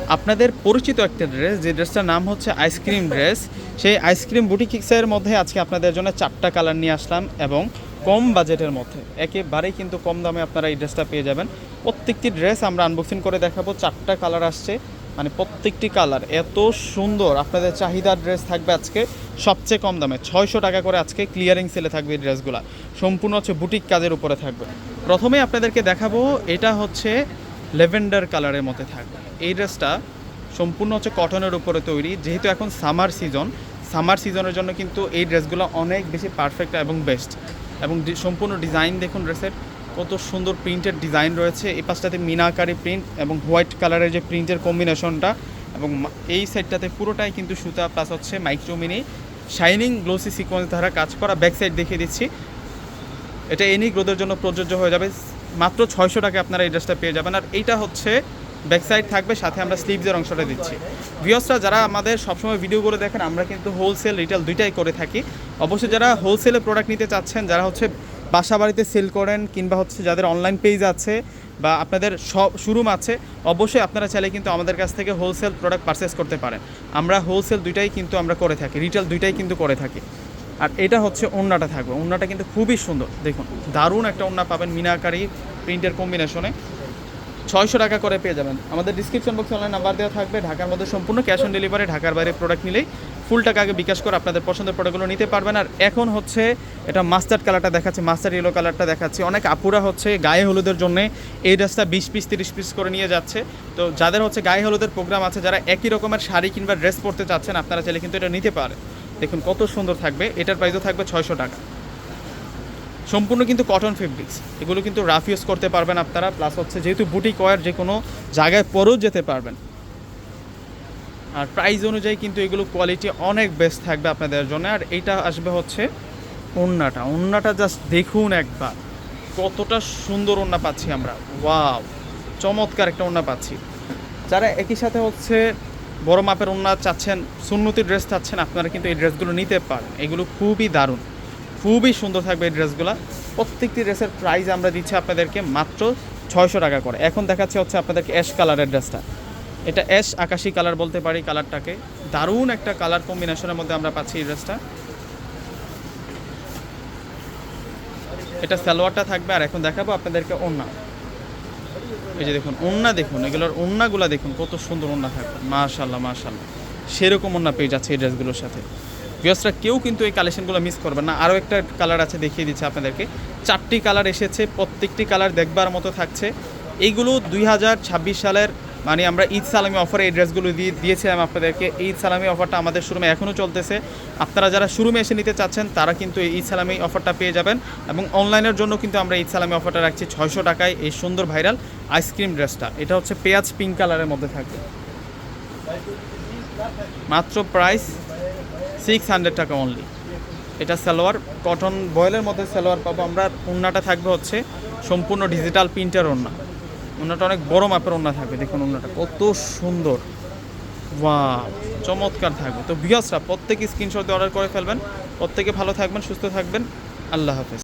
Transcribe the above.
আপনাদের পরিচিত একটা ড্রেস, যে ড্রেসটার নাম হচ্ছে আইসক্রিম ড্রেস। সেই আইসক্রিম বুটিক্সের মধ্যে আজকে আপনাদের জন্য 4টা কালার নিয়ে আসলাম এবং কম বাজেটের মধ্যে, একেবারেই কিন্তু কম দামে আপনারা এই ড্রেসটা পেয়ে যাবেন। প্রত্যেকটি ড্রেস আমরা আনবক্সিং করে দেখাবো। 4টা কালার আসছে, মানে প্রত্যেকটি কালার এত সুন্দর। আপনাদের চাহিদার ড্রেস থাকবে আজকে সবচেয়ে কম দামে, 600 টাকা করে আজকে ক্লিয়ারিং সেলে থাকবে এই ড্রেসগুলো। সম্পূর্ণ হচ্ছে বুটিক কাজের উপরে থাকবে। প্রথমে আপনাদেরকে দেখাবো, এটা হচ্ছে ল্যাভেন্ডার কালারের মধ্যে থাকবে। এই ড্রেসটা সম্পূর্ণ হচ্ছে কটনের উপরে তৈরি। যেহেতু এখন সামার সিজনের জন্য কিন্তু এই ড্রেসগুলো অনেক বেশি পারফেক্ট এবং বেস্ট। এবং সম্পূর্ণ ডিজাইন দেখুন, ড্রেসের কত সুন্দর প্রিন্টের ডিজাইন রয়েছে। এই পাশটাতে মিনাকারি প্রিন্ট এবং হোয়াইট কালারের যে প্রিন্টের কম্বিনেশনটা, এবং এই সাইডটাতে পুরোটাই কিন্তু সুতা প্লাস হচ্ছে মাইক্রোমিনি শাইনিং গ্লোসি সিকোয়েন্স দ্বারা কাজ করা। ব্যাক সাইড দেখিয়ে দিচ্ছি, এটা এনি গ্রোথের জন্য প্রযোজ্য হয়ে যাবে। মাত্র 600 টাকা আপনারা এই ড্রেসটা পেয়ে যাবেন। আর এইটা হচ্ছে ব্যাক সাইড থাকবে, সাথে আমরা স্লিভসের অংশটা দিচ্ছি। ভিউয়ার্সরা যারা আমাদের সবসময় ভিডিওগুলো দেখেন, আমরা কিন্তু হোলসেল রিটেল দুইটাই করে থাকি। অবশ্যই যারা হোলসেলে প্রোডাক্ট নিতে চাচ্ছেন, যারা হচ্ছে বাসা বাড়িতে সেল করেন, কিংবা হচ্ছে যাদের অনলাইন পেজ আছে বা আপনাদের শোরুম আছে, অবশ্যই আপনারা চাইলে কিন্তু আমাদের কাছ থেকে হোলসেল প্রোডাক্ট পারচেস করতে পারেন। আমরা হোলসেল দুইটাই কিন্তু আমরা করে থাকি, রিটেল দুইটাই কিন্তু করে থাকি। আর এটা হচ্ছে ওড়নাটা থাকবে, ওড়নাটা কিন্তু খুবই সুন্দর। দেখুন, দারুণ একটা ওড়না পাবেন মিনাকারি প্রিন্টের কম্বিনেশনে। 600 টাকা করে পেয়ে যাবেন। আমাদের ডিসক্রিপশন বক্সে অনলাইন নাম্বার দেওয়া থাকবে। ঢাকার মধ্যে সম্পূর্ণ ক্যাশ অন ডেলিভারি। ঢাকার বাইরে প্রোডাক্ট নিলেই ফুল টাকা আগে বিকাশ করে আপনাদের পছন্দের প্রোডাক্টগুলো নিতে পারবেন। আর এখন হচ্ছে এটা মাস্টার্ড কালারটা দেখাচ্ছি, মাস্টার্ড ইয়েলো কালারটা দেখাচ্ছি। অনেক আপুরা হচ্ছে গায়ে হলুদের জন্য এই ড্রেসটা 20 পিস 30 পিস করে নিয়ে যাচ্ছে। তো যাদের হচ্ছে গায়ে হলুদের প্রোগ্রাম আছে, যারা একই রকমের শাড়ি কিংবা ড্রেস পরতে চাচ্ছেন, আপনারা চাইলে কিন্তু এটা নিতে পারেন। দেখুন কত সুন্দর থাকবে। এটার প্রাইসও থাকবে 600 টাকা। সম্পূর্ণ কিন্তু কটন ফেব্রিক্স, এগুলো কিন্তু রাফ ইউজ করতে পারবেন আপনারা। প্লাস হচ্ছে যেহেতু বুটিক ওয়্যার, যে কোনো জায়গায় পরেও যেতে পারবেন। আর প্রাইস অনুযায়ী কিন্তু এগুলো কোয়ালিটি অনেক বেস্ট থাকবে আপনাদের জন্য। আর এইটা আসবে হচ্ছে ওড়নাটা জাস্ট দেখুন একবার, কতটা সুন্দর ওড়না পাচ্ছি আমরা। ওয়াও, চমৎকার একটা ওড়না পাচ্ছি। যারা একই সাথে হচ্ছে বড় মাপের ওড়না চাচ্ছেন, সুন্নতি ড্রেস চাচ্ছেন, আপনারা কিন্তু এই ড্রেসগুলো নিতে পারেন। এগুলো খুবই দারুণ, খুবই সুন্দর থাকবে এই ড্রেসগুলো। প্রত্যেকটি ড্রেসের প্রাইস আমরা দিচ্ছি আপনাদেরকে মাত্র 600 টাকা করে। এখন দেখাচ্ছি হচ্ছে আপনাদেরকে অ্যাশ কালারের ড্রেসটা। এটা অ্যাশ আকাশি কালার বলতে পারি কালারটাকে। দারুণ একটা কালার কম্বিনেশনের মধ্যে আমরা পাচ্ছি এই ড্রেসটা। এটা সালোয়ারটা থাকবে। আর এখন দেখাবো আপনাদেরকে ওড়না। এই যে দেখুন ওড়না, দেখুন এগুলোর ওড়নাগুলো দেখুন, কত সুন্দর ওড়না থাকবে। মাশাআল্লাহ মাশাআল্লাহ, সেরকম ওড়না পেয়ে যাচ্ছে এই ড্রেসগুলোর সাথে। ভিউয়ার্সরা কেউ কিন্তু এই কালেকশনগুলো মিস করবেন না। আরও একটা কালার আছে, দেখিয়ে দিচ্ছে আপনাদেরকে। 4টি কালার এসেছে, প্রত্যেকটি কালার দেখবার মতো থাকছে। এইগুলো 2026 সালের, মানে আমরা ঈদ সালামি অফারে এই ড্রেসগুলো দিয়েছিলাম আপনাদেরকে। ঈদ সালামি অফারটা আমাদের শোরুমে এখনও চলতেছে। আপনারা যারা শোরুমে এসে নিতে চাচ্ছেন, তারা কিন্তু এই ঈদ সালামি অফারটা পেয়ে যাবেন। এবং অনলাইনের জন্য কিন্তু আমরা ঈদ সালামি অফারটা রাখছি 600 টাকায়। এই সুন্দর ভাইরাল আইসক্রিম ড্রেসটা, এটা হচ্ছে পেঁয়াজ পিঙ্ক কালারের মধ্যে থাকবে। মাত্র প্রাইস 600 টাকা অনলি। এটা সালোয়ার, কটন বয়েলের মধ্যে সালোয়ার পাবো আমরা। ওড়নাটা থাকবে হচ্ছে সম্পূর্ণ ডিজিটাল প্রিন্টের ওড়না। ওড়নাটা অনেক বড় মাপের ওড়না থাকবে। দেখুন ওড়নাটা কত সুন্দর, ওয়াও, চমৎকার থাকবে। তো ভিউয়ার্সরা প্রত্যেকে স্ক্রিনশট দিয়ে অর্ডার করে ফেলবেন। প্রত্যেকে ভালো থাকবেন, সুস্থ থাকবেন। আল্লাহ হাফেজ।